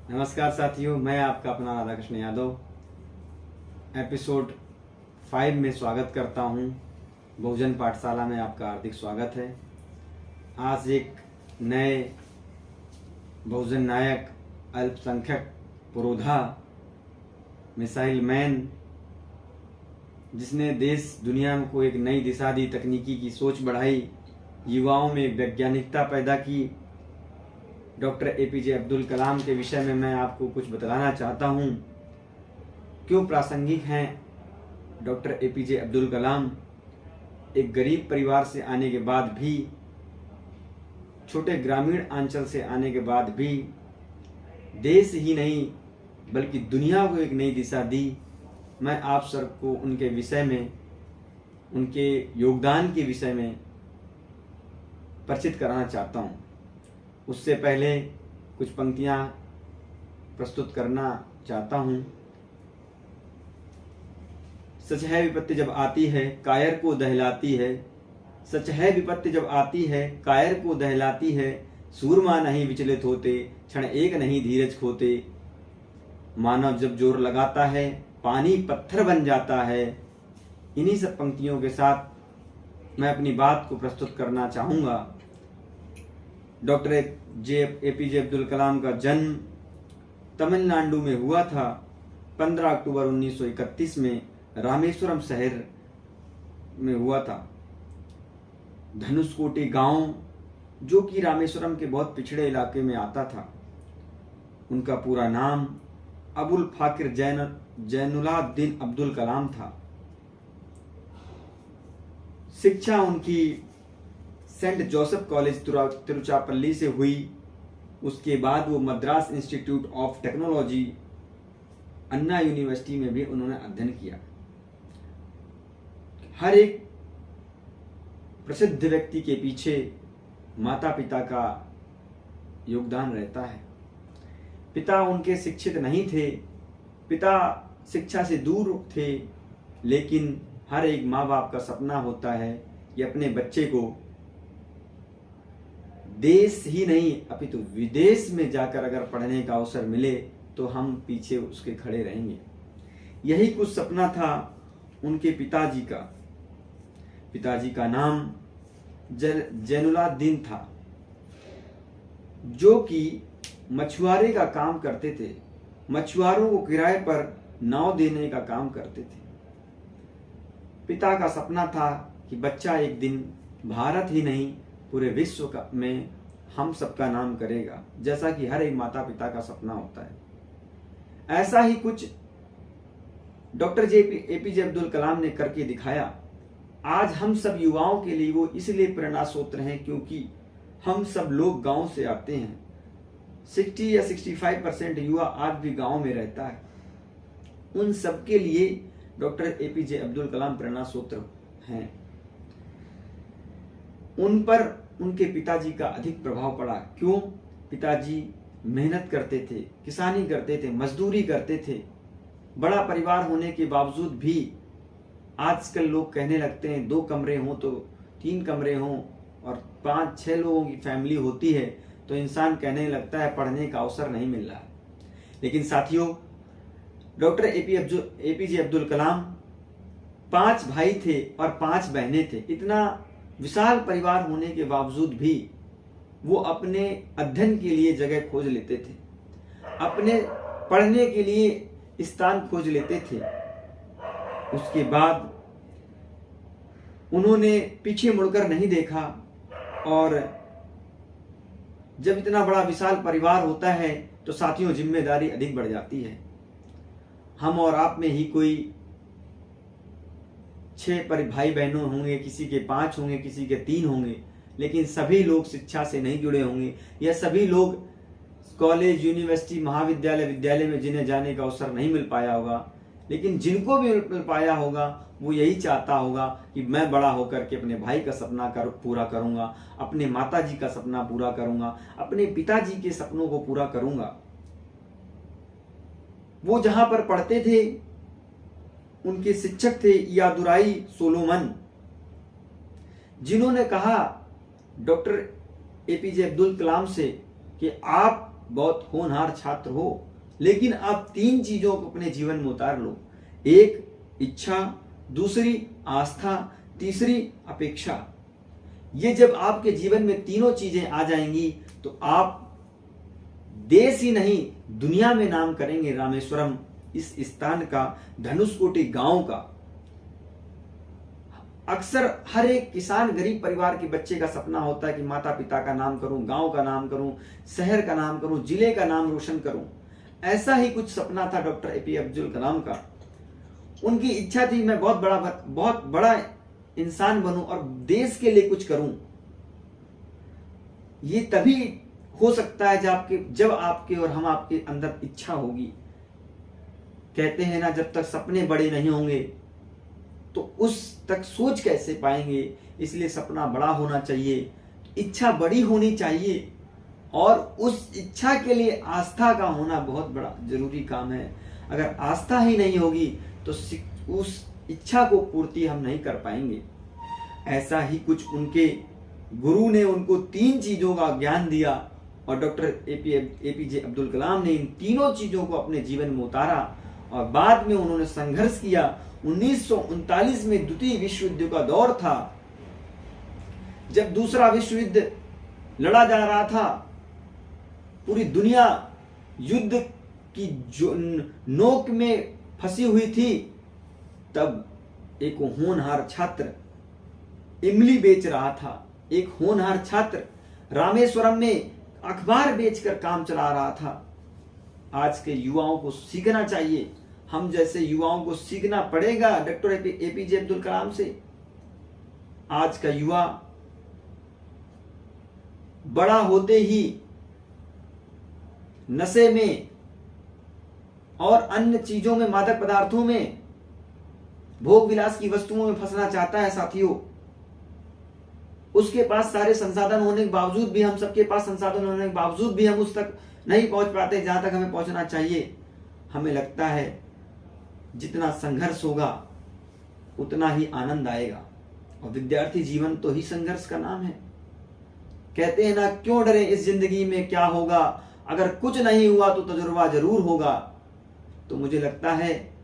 नमस्कार साथियों, मैं आपका अपना राधा कृष्ण यादव एपिसोड 5 में स्वागत करता हूं। बहुजन पाठशाला में आपका हार्दिक स्वागत है। आज एक नए बहुजन नायक, अल्पसंख्यक पुरोधा, मिसाइल मैन, जिसने देश दुनिया को एक नई दिशा दी, तकनीकी की सोच बढ़ाई, युवाओं में वैज्ञानिकता पैदा की, डॉक्टर एपीजे अब्दुल कलाम के विषय में मैं आपको कुछ बतलाना चाहता हूँ। क्यों प्रासंगिक हैं डॉक्टर एपीजे अब्दुल कलाम। एक गरीब परिवार से आने के बाद भी, छोटे ग्रामीण अंचल से आने के बाद भी देश ही नहीं बल्कि दुनिया को एक नई दिशा दी। मैं आप सबको उनके विषय में, उनके योगदान के विषय में परिचित कराना चाहता हूँ। उससे पहले कुछ पंक्तियाँ प्रस्तुत करना चाहता हूँ। सच है विपत्ति जब आती है कायर को दहलाती है, सच है विपत्ति जब आती है कायर को दहलाती है, सूरमा नहीं विचलित होते, क्षण एक नहीं धीरज खोते, मानव जब जोर लगाता है पानी पत्थर बन जाता है। इन्हीं सब पंक्तियों के साथ मैं अपनी बात को प्रस्तुत करना चाहूँगा। डॉक्टर एपीजे अब्दुल कलाम का जन्म तमिलनाडु में हुआ था। 15 अक्टूबर 1931 में रामेश्वरम शहर में हुआ था। धनुषकोटी गांव, जो कि रामेश्वरम के बहुत पिछड़े इलाके में आता था। उनका पूरा नाम अबुल फाकिर जैनुलाब्दीन अब्दुल कलाम था। शिक्षा उनकी सेंट जोसेफ कॉलेज तिरुचिरापल्ली से हुई। उसके बाद वो Madras institute of technology, Anna university में भी उन्होंने अध्ययन किया। हर एक प्रसिद्ध व्यक्ति के पीछे माता पिता का योगदान रहता है। पिता उनके शिक्षित नहीं थे, पिता शिक्षा से दूर थे, लेकिन हर एक माँ बाप का सपना होता है कि अपने बच्चे को देश ही नहीं अपितु विदेश में जाकर अगर पढ़ने का अवसर मिले तो हम पीछे उसके खड़े रहेंगे। यही कुछ सपना था उनके पिताजी का। पिताजी का नाम जैनुलाब्दीन था, जो कि मछुआरे का काम करते थे। मछुआरों को किराए पर नाव देने का काम करते थे। पिता का सपना था कि बच्चा एक दिन भारत ही नहीं पूरे विश्व का में हम सबका नाम करेगा, जैसा कि हर एक माता पिता का सपना होता है। ऐसा ही कुछ डॉक्टर एपीजे अब्दुल कलाम ने करके दिखाया। आज हम सब युवाओं के लिए वो इसलिए प्रेरणा स्रोत हैं क्योंकि हम सब लोग गांव से आते हैं। 60 या 65% युवा आज भी गांव में रहता है। उन सब के लिए डॉक्टर एपीजे अब्दुल कलाम प्रेरणा स्रोत हैं। उन पर उनके पिताजी का अधिक प्रभाव पड़ा। क्यों? पिताजी मेहनत करते थे, किसानी करते थे, मजदूरी करते थे। बड़ा परिवार होने के बावजूद भी आजकल लोग कहने लगते हैं 2 कमरे हों तो 3 कमरे हों और 5-6 लोगों की फैमिली होती है तो इंसान कहने लगता है पढ़ने का अवसर नहीं मिल रहा है। लेकिन साथियों, डॉक्टर एपीजे अब्दुल कलाम 5 भाई थे और 5 बहनें थे। इतना विशाल परिवार होने के बावजूद भी वो अपने अध्ययन के लिए जगह खोज लेते थे, अपने पढ़ने के लिए स्थान खोज लेते थे। उसके बाद उन्होंने पीछे मुड़कर नहीं देखा। और जब इतना बड़ा विशाल परिवार होता है तो साथियों जिम्मेदारी अधिक बढ़ जाती है। हम और आप में ही कोई 6 भाई बहनों होंगे, किसी के 5 होंगे, किसी के 3 होंगे, लेकिन सभी लोग शिक्षा से नहीं जुड़े होंगे। या सभी लोग कॉलेज, यूनिवर्सिटी, महाविद्यालय, विद्यालय में जिन्हें जाने का अवसर नहीं मिल पाया होगा। लेकिन जिनको भी मिल पाया होगा वो यही चाहता होगा कि मैं बड़ा होकर के अपने भाई का सपना पूरा करूंगा, अपने माताजी का सपना पूरा करूंगा, अपने पिताजी के सपनों को पूरा करूंगा। वो जहां पर पढ़ते थे उनके शिक्षक थे यादुराई सोलोमन, जिन्होंने कहा डॉक्टर एपीजे अब्दुल कलाम से कि आप बहुत होनहार छात्र हो, लेकिन आप 3 चीजों को अपने जीवन में उतार लो। एक इच्छा, दूसरी आस्था, तीसरी अपेक्षा। ये जब आपके जीवन में तीनों चीजें आ जाएंगी तो आप देश ही नहीं दुनिया में नाम करेंगे। रामेश्वरम इस स्थान का, धनुषकोटी गांव का। अक्सर हर एक किसान, गरीब परिवार के बच्चे का सपना होता है कि माता पिता का नाम करूं, गांव का नाम करूं, शहर का नाम करूं, जिले का नाम रोशन करूं। ऐसा ही कुछ सपना था डॉक्टर एपीजे अब्दुल कलाम का। उनकी इच्छा थी मैं बहुत बड़ा इंसान बनूं और देश के लिए कुछ करूं। ये तभी हो सकता है जब आपके और हम आपके अंदर इच्छा होगी। कहते हैं ना, जब तक सपने बड़े नहीं होंगे तो उस तक सोच कैसे पाएंगे। इसलिए सपना बड़ा होना चाहिए, इच्छा बड़ी होनी चाहिए, और उस इच्छा के लिए आस्था का होना बहुत बड़ा जरूरी काम है। अगर आस्था ही नहीं होगी तो उस इच्छा को पूर्ति हम नहीं कर पाएंगे। ऐसा ही कुछ उनके गुरु ने उनको 3 चीजों का ज्ञान दिया और डॉक्टर एपीजे अब्दुल कलाम ने इन तीनों चीजों को अपने जीवन में उतारा और बाद में उन्होंने संघर्ष किया। 1939 में द्वितीय विश्व युद्ध का दौर था। जब दूसरा विश्व युद्ध लड़ा जा रहा था, पूरी दुनिया युद्ध की जो नोक में फंसी हुई थी, तब एक होनहार छात्र इमली बेच रहा था। एक होनहार छात्र रामेश्वरम में अखबार बेचकर काम चला रहा था। आज के युवाओं को सीखना चाहिए, हम जैसे युवाओं को सीखना पड़ेगा डॉक्टर एपीजे अब्दुल कलाम से। आज का युवा बड़ा होते ही नशे में और अन्य चीजों में, मादक पदार्थों में, भोग विलास की वस्तुओं में फंसना चाहता है। साथियों, उसके पास सारे संसाधन होने के बावजूद भी, हम सबके पास संसाधन होने के बावजूद भी हम उस तक नहीं पहुंच पाते जहां तक हमें पहुंचना चाहिए। हमें लगता है जितना संघर्ष होगा उतना ही आनंद आएगा, और विद्यार्थी जीवन तो ही संघर्ष का नाम है। कहते हैं ना, क्यों डरे इस जिंदगी में क्या होगा, अगर कुछ नहीं हुआ तो तजुर्बा जरूर होगा। तो मुझे लगता है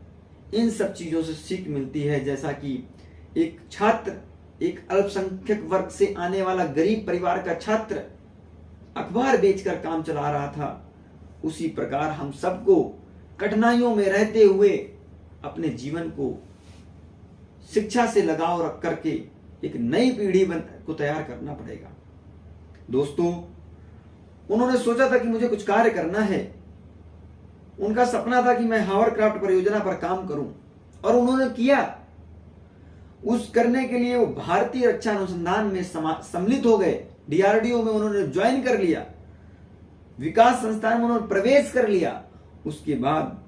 इन सब चीजों से सीख मिलती है। जैसा कि एक छात्र, एक अल्पसंख्यक वर्ग से आने वाला गरीब परिवार का छात्र अखबार बेचकर काम चला रहा था, उसी प्रकार हम सबको कठिनाइयों में रहते हुए अपने जीवन को शिक्षा से लगाव रख करके एक नई पीढ़ी को तैयार करना पड़ेगा। दोस्तों, उन्होंने सोचा था कि मुझे कुछ कार्य करना है। उनका सपना था कि मैं हावरक्राफ्ट परियोजना पर काम करूं, और उन्होंने किया। उस करने के लिए वो भारतीय रक्षा अनुसंधान में सम्मिलित हो गए। डीआरडीओ में उन्होंने ज्वाइन कर लिया, विकास संस्थान में उन्होंने प्रवेश कर लिया। उसके बाद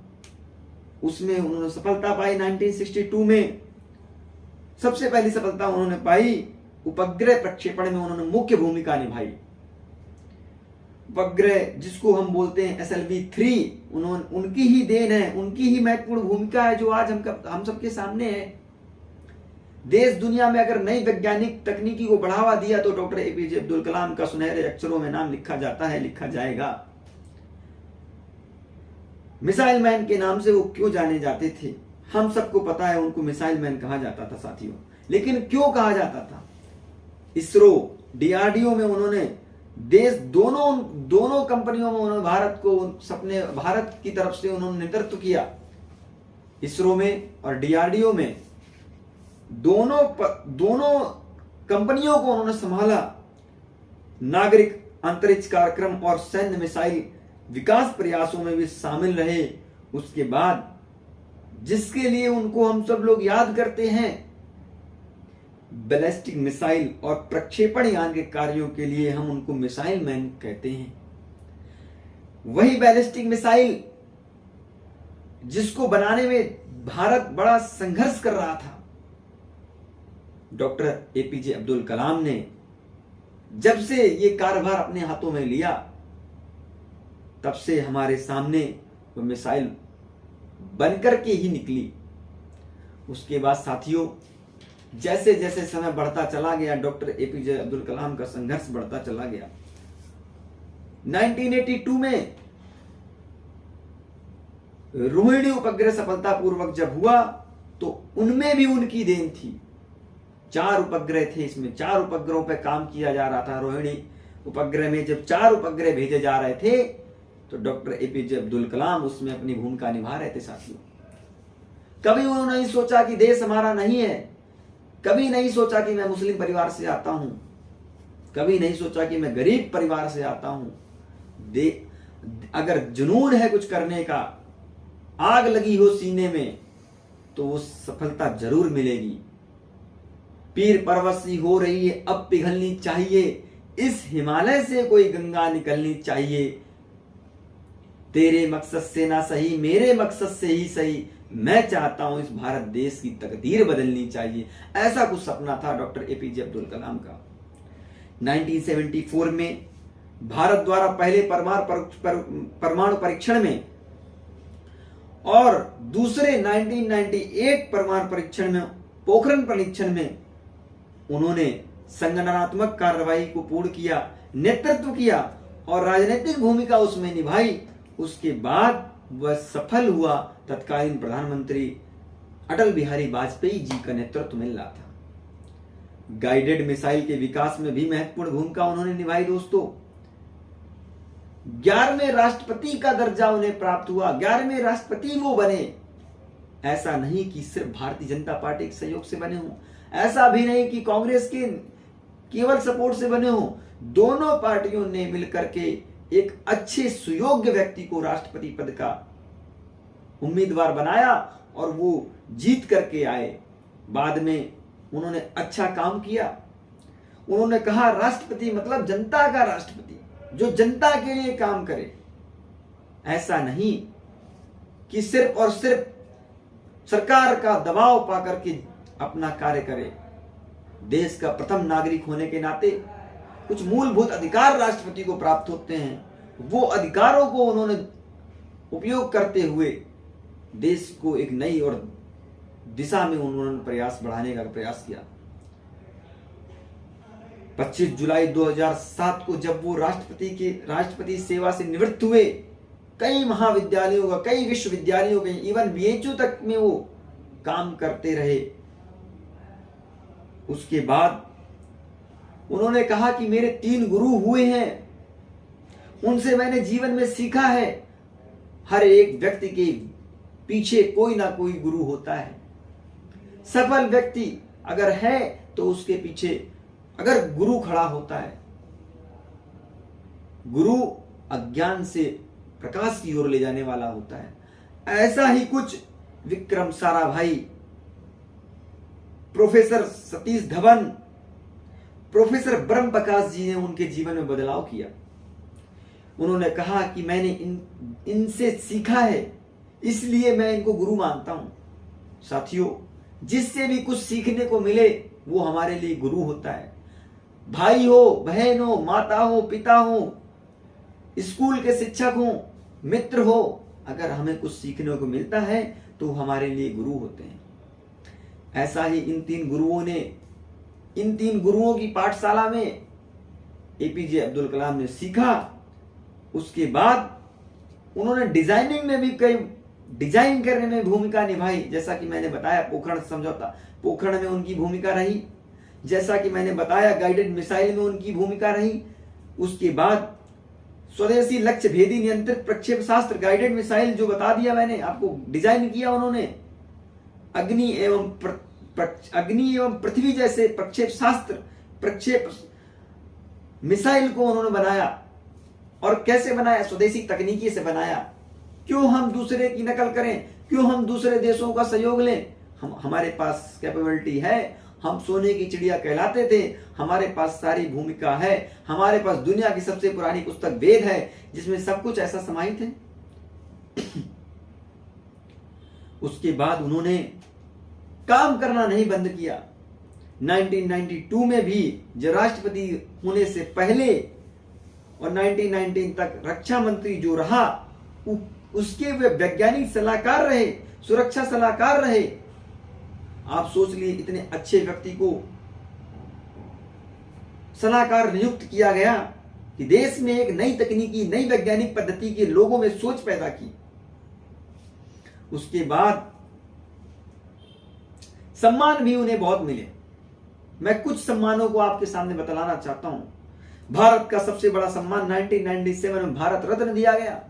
उसमें उन्होंने सफलता पाई। 1962 में सबसे पहली सफलता उन्होंने पाई। उपग्रह प्रक्षेपण में उन्होंने मुख्य भूमिका निभाई। उपग्रह जिसको हम बोलते हैं SLV-3, उनकी ही देन है, उनकी ही महत्वपूर्ण भूमिका है जो आज हम सबके सामने है। देश दुनिया में अगर नई वैज्ञानिक तकनीकी को बढ़ावा दिया तो डॉक्टर एपीजे अब्दुल कलाम का सुनहरे अक्षरों में नाम लिखा जाता है, लिखा जाएगा। मिसाइल मैन के नाम से वो क्यों जाने जाते थे, हम सबको पता है, उनको मिसाइल मैन कहा जाता था साथियों। लेकिन क्यों कहा जाता था? इसरो, डीआरडीओ में उन्होंने देश दोनों कंपनियों में उन्होंने भारत की तरफ से उन्होंने नेतृत्व किया। इसरो में और डीआरडीओ में दोनों कंपनियों को उन्होंने संभाला। नागरिक अंतरिक्ष कार्यक्रम और सैन्य मिसाइल विकास प्रयासों में भी शामिल रहे। उसके बाद जिसके लिए उनको हम सब लोग याद करते हैं, बैलिस्टिक मिसाइल और प्रक्षेपण यान के कार्यों के लिए हम उनको मिसाइल मैन कहते हैं। वही बैलिस्टिक मिसाइल जिसको बनाने में भारत बड़ा संघर्ष कर रहा था, डॉक्टर एपीजे अब्दुल कलाम ने जब से ये कार्यभार अपने हाथों में लिया, तब से हमारे सामने वो मिसाइल बनकर के ही निकली। उसके बाद साथियों, जैसे जैसे समय बढ़ता चला गया, डॉक्टर एपीजे अब्दुल कलाम का संघर्ष बढ़ता चला गया। 1982 में रोहिणी उपग्रह सफलतापूर्वक जब हुआ तो उनमें भी उनकी देन थी। 4 उपग्रह थे, इसमें 4 उपग्रहों पर काम किया जा रहा था। रोहिणी उपग्रह में जब 4 उपग्रह भेजे जा रहे थे तो डॉक्टर एपीजे अब्दुल कलाम उसमें अपनी भूमिका निभा रहे थे। साथियों, कभी उन्होंने नहीं सोचा कि देश हमारा नहीं है, कभी नहीं सोचा कि मैं मुस्लिम परिवार से आता हूं, कभी नहीं सोचा कि मैं गरीब परिवार से आता हूं। अगर जुनून है कुछ करने का, आग लगी हो सीने में, तो वो सफलता जरूर मिलेगी। पीर परवसी हो रही है अब पिघलनी चाहिए, इस हिमालय से कोई गंगा निकलनी चाहिए। तेरे मकसद से ना सही, मेरे मकसद से ही सही, मैं चाहता हूं इस भारत देश की तकदीर बदलनी चाहिए। ऐसा कुछ सपना था डॉक्टर एपीजे अब्दुल कलाम का। 1974 में भारत द्वारा पहले परमाणु परीक्षण में और दूसरे 1998 परमाणु परीक्षण में, पोखरण परीक्षण में उन्होंने संगठनात्मक कार्रवाई को पूर्ण किया, नेतृत्व किया और राजनीतिक भूमिका उसमें निभाई। उसके बाद वह सफल हुआ। तत्कालीन प्रधानमंत्री अटल बिहारी वाजपेयी जी का नेतृत्व मिल रहा था। गाइडेड मिसाइल के विकास में भी महत्वपूर्ण भूमिका उन्होंने निभाई। दोस्तों, 11वें राष्ट्रपति का दर्जा उन्हें प्राप्त हुआ, 11वें राष्ट्रपति वो बने। ऐसा नहीं कि सिर्फ भारतीय जनता पार्टी के सहयोग से बने हों, ऐसा भी नहीं कि कांग्रेस के केवल सपोर्ट से बने हों। दोनों पार्टियों ने मिलकर के एक अच्छे सुयोग्य व्यक्ति को राष्ट्रपति पद का उम्मीदवार बनाया और वो जीत करके आए। बाद में उन्होंने अच्छा काम किया। उन्होंने कहा राष्ट्रपति मतलब जनता का राष्ट्रपति, जो जनता के लिए काम करे। ऐसा नहीं कि सिर्फ और सिर्फ सरकार का दबाव पाकर के अपना कार्य करे। देश का प्रथम नागरिक होने के नाते कुछ मूलभूत अधिकार राष्ट्रपति को प्राप्त होते हैं, वो अधिकारों को उन्होंने उपयोग करते हुए देश को एक नई और दिशा में उन्होंने प्रयास बढ़ाने का प्रयास किया। 25 जुलाई 2007 को जब वो राष्ट्रपति सेवा से निवृत्त हुए, कई महाविद्यालयों का, कई विश्वविद्यालयों के, इवन बीएचयू तक में वो काम करते रहे। उसके बाद उन्होंने कहा कि मेरे 3 गुरु हुए हैं, उनसे मैंने जीवन में सीखा है। हर एक व्यक्ति के पीछे कोई ना कोई गुरु होता है। सफल व्यक्ति अगर है तो उसके पीछे अगर गुरु खड़ा होता है। गुरु अज्ञान से प्रकाश की ओर ले जाने वाला होता है। ऐसा ही कुछ विक्रम साराभाई, प्रोफेसर सतीश धवन, प्रोफेसर ब्रह्म प्रकाश जी ने उनके जीवन में बदलाव किया। उन्होंने कहा कि मैंने इनसे सीखा है, इसलिए मैं इनको गुरु मानता हूं। साथियों, जिससे भी कुछ सीखने को मिले वो हमारे लिए गुरु होता है। भाई हो, बहन हो, माता हो, पिता हो, स्कूल के शिक्षक हो, मित्र हो, अगर हमें कुछ सीखने को मिलता है तो हमारे लिए गुरु होते हैं। ऐसा ही इन 3 गुरुओं की पाठशाला में एपीजे अब्दुल कलाम ने सीखा। उसके बाद उन्होंने डिजाइनिंग में भी कई डिजाइन करने में भूमिका निभाई। जैसा कि मैंने बताया पोखरण समझौता, पोखरण में उनकी भूमिका रही। जैसा कि मैंने बताया गाइडेड मिसाइल में उनकी भूमिका रही। उसके बाद स्वदेशी लक्ष्य भेदी नियंत्रित प्रक्षेप शास्त्र, गाइडेड मिसाइल जो बता दिया मैंने आपको, डिजाइन किया उन्होंने। अग्नि एवं पृथ्वी जैसे प्रक्षेप शास्त्र, प्रक्षेप मिसाइल को उन्होंने बनाया। और कैसे बनाया? स्वदेशी तकनीकी से बनाया। क्यों हम दूसरे की नकल करें? क्यों हम दूसरे देशों का सहयोग लें? हमारे पास कैपेबिलिटी है, हम सोने की चिड़िया कहलाते थे, हमारे पास सारी भूमिका है, हमारे पास दुनिया की सबसे पुरानी पुस्तक वेद है जिसमें सब कुछ ऐसा समाहित है। उसके बाद उन्होंने काम करना नहीं बंद किया। 1992 में भी जो राष्ट्रपति होने से पहले और 1919 तक रक्षा मंत्री जो रहा, उसके वे वैज्ञानिक सलाहकार रहे, सुरक्षा सलाहकार रहे। आप सोच लिए इतने अच्छे व्यक्ति को सलाहकार नियुक्त किया गया कि देश में एक नई तकनीकी, नई वैज्ञानिक पद्धति के लोगों में सोच पैदा की। उसके बाद सम्मान भी उन्हें बहुत मिले। मैं कुछ सम्मानों को आपके सामने बतलाना चाहता हूं। भारत का सबसे बड़ा सम्मान 1997 में भारत रत्न दिया गया।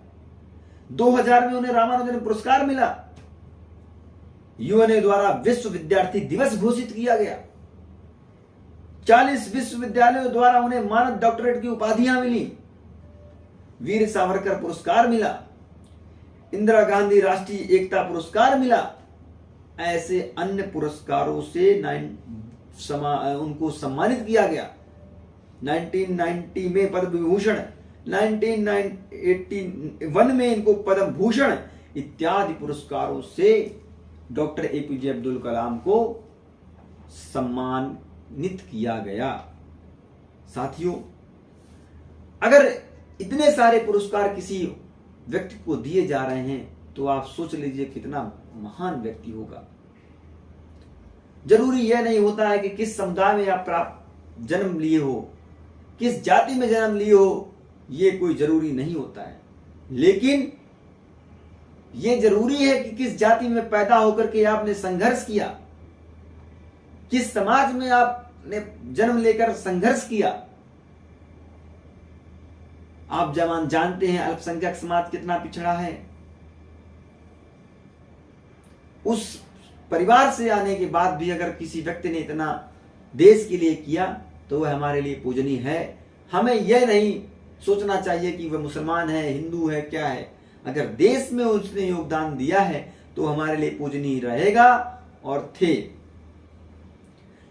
2000 में उन्हें रामानुजन पुरस्कार मिला। यूएनए द्वारा विश्व विद्यार्थी दिवस घोषित किया गया। 40 विश्वविद्यालयों द्वारा उन्हें मानद डॉक्टरेट की उपाधियां मिली। वीर सावरकर पुरस्कार मिला। इंदिरा गांधी राष्ट्रीय एकता पुरस्कार मिला। ऐसे अन्य पुरस्कारों से उनको सम्मानित किया गया। 1990 में पद्म विभूषण, 1981 में इनको पद्म भूषण इत्यादि पुरस्कारों से डॉक्टर एपीजे अब्दुल कलाम को सम्मानित किया गया। साथियों, अगर इतने सारे पुरस्कार किसी व्यक्ति को दिए जा रहे हैं तो आप सोच लीजिए कितना महान व्यक्ति होगा। जरूरी यह नहीं होता है कि किस समुदाय में आप जन्म लिए हो, किस जाति में जन्म लिए हो, यह कोई जरूरी नहीं होता है। लेकिन यह जरूरी है कि किस जाति में पैदा होकर के आपने संघर्ष किया, किस समाज में आपने जन्म लेकर संघर्ष किया। आप जानते हैं अल्पसंख्यक समाज कितना पिछड़ा है। उस परिवार से आने के बाद भी अगर किसी व्यक्ति ने इतना देश के लिए किया तो वह हमारे लिए पूजनीय है। हमें यह नहीं सोचना चाहिए कि वह मुसलमान है, हिंदू है, क्या है। अगर देश में उसने योगदान दिया है तो हमारे लिए पूजनीय रहेगा और थे।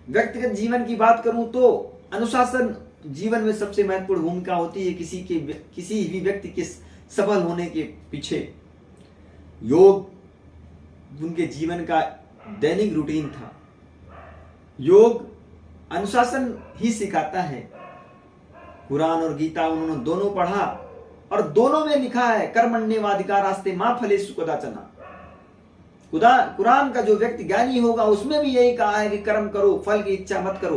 व्यक्तिगत जीवन की बात करूं तो अनुशासन जीवन में सबसे महत्वपूर्ण भूमिका होती है किसी भी व्यक्ति के सफल होने के पीछे। योग उनके जीवन का दैनिक रूटीन था। योग अनुशासन ही सिखाता है। कुरान और गीता उन्होंने दोनों पढ़ा और दोनों में लिखा है कर्मण्येवाधिकारास्ते मा फलेषु कदाचन। कुरान का जो व्यक्ति ज्ञानी होगा उसमें भी यही कहा है कि कर्म करो, फल की इच्छा मत करो।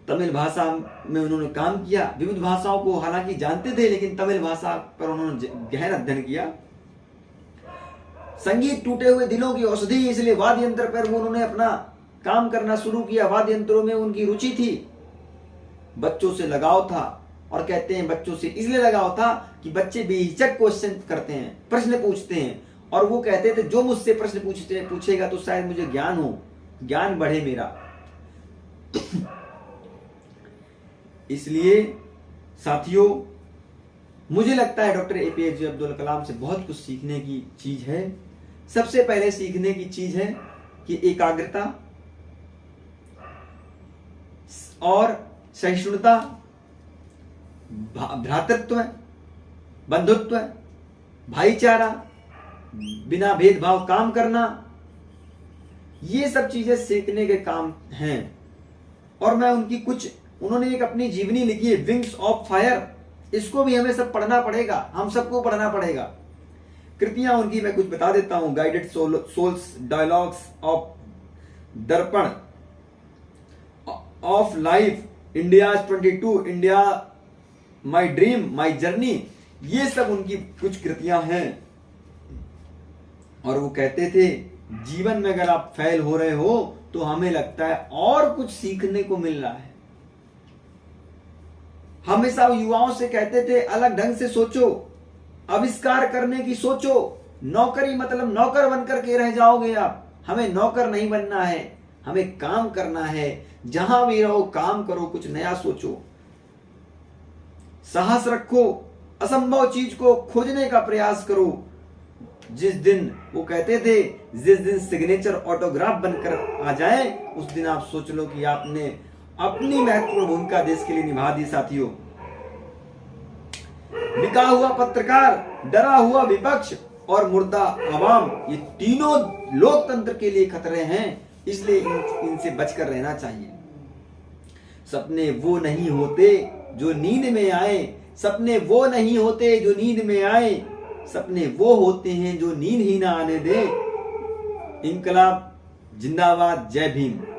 तमिल भाषा में उन्होंने काम किया। विविध भाषाओं को हालांकि जानते थे लेकिन तमिल भाषा पर उन्होंने गहन अध्ययन किया। संगीत टूटे हुए दिलों की औषधि, इसलिए वाद्य यंत्र पर उन्होंने अपना काम करना शुरू किया। वाद्य यंत्रों में उनकी रुचि थी, बच्चों से लगाव था। और कहते हैं बच्चों से इसलिए लगाव था कि बच्चे बेहिचक क्वेश्चन करते हैं, प्रश्न पूछते हैं। और वो कहते थे जो मुझसे प्रश्न पूछेगा तो शायद मुझे ज्ञान बढ़े मेरा। इसलिए साथियों, मुझे लगता है डॉक्टर एपीजे अब्दुल कलाम से बहुत कुछ सीखने की चीज है। सबसे पहले सीखने की चीज है कि एकाग्रता और सहिष्णुता, भ्रातृत्व, बंधुत्व, भाईचारा, बिना भेदभाव काम करना, ये सब चीजें सीखने के काम हैं। और मैं उन्होंने एक अपनी जीवनी लिखी है, विंग्स ऑफ फायर। इसको भी हमें सब पढ़ना पड़ेगा, हम सबको पढ़ना पड़ेगा। कृतियां उनकी मैं कुछ बता देता हूं। गाइडेड सोल्स, डायलॉग्स ऑफ दर्पण, of life, India 22, India my dream, my journey, ये सब उनकी कुछ कृतियां हैं। और वो कहते थे जीवन में अगर आप फेल हो रहे हो तो हमें लगता है और कुछ सीखने को मिल रहा है। हमेशा युवाओं से कहते थे अलग ढंग से सोचो, आविष्कार करने की सोचो। नौकरी मतलब नौकर बनकर के रह जाओगे आप। हमें नौकर नहीं बनना है, हमें काम करना है। जहां भी रहो काम करो, कुछ नया सोचो, साहस रखो, असंभव चीज को खोजने का प्रयास करो। जिस दिन वो कहते थे जिस दिन सिग्नेचर ऑटोग्राफ बनकर आ जाए उस दिन आप सोच लो कि आपने अपनी महत्वपूर्ण भूमिका देश के लिए निभा दी। साथियों, बिका हुआ पत्रकार, डरा हुआ विपक्ष और मुर्दा आवाम, ये तीनों लोकतंत्र के लिए खतरे हैं। इसलिए इनसे बचकर रहना चाहिए। सपने वो नहीं होते जो नींद में आए, सपने वो नहीं होते जो नींद में आए, सपने वो होते हैं जो नींद ही ना आने दे। इनकलाब जिंदाबाद, जय भीम।